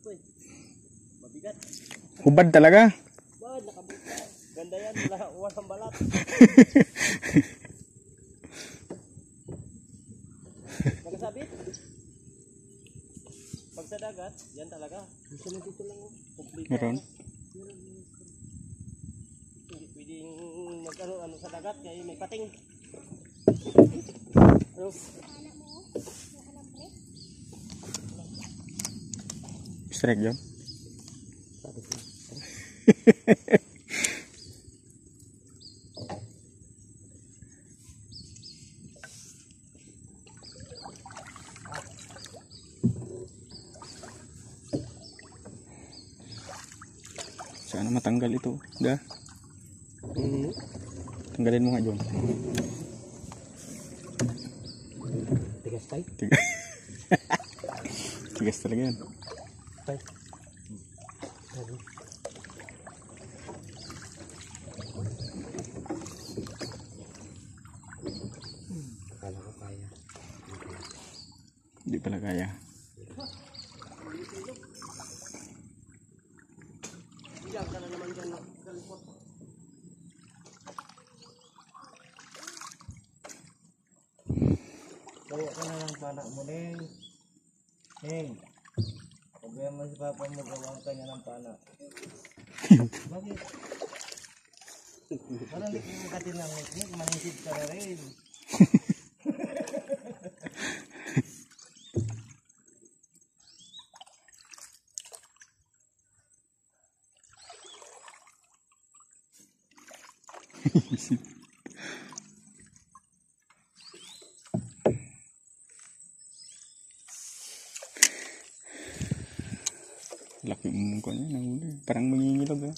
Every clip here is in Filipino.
to eh. Mabigat. Hubad talaga. Hubad, nakabuka. Ganda yan, walang balat. Nakasabit? Pag sa dagat, yan talaga. Gusto na dito lang. Complete. Meron. Hindi pwedeng mag-ano sa dagat kaya may pating. Ano? Strike yun. Sana matanggal ito. Da. Tanggalin mo nga John. Tigas tayo. Tigas talaga yan. Tay. Akala ko kaya. Hindi pala kaya. Ilang ka na naman dyan kalipot. Kaya ka na ng panak mo, Neng. Neng. Problema si Papa mo, gawang ka niya ng panak. Bakit? Parang hindi mo katinang ngit-ngit, manisid ka na rin. Laki mo ko niya nahuli. Parang mangingilog ah.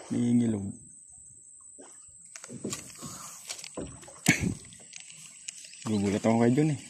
Mangingilog. Gugulat ako kay John eh.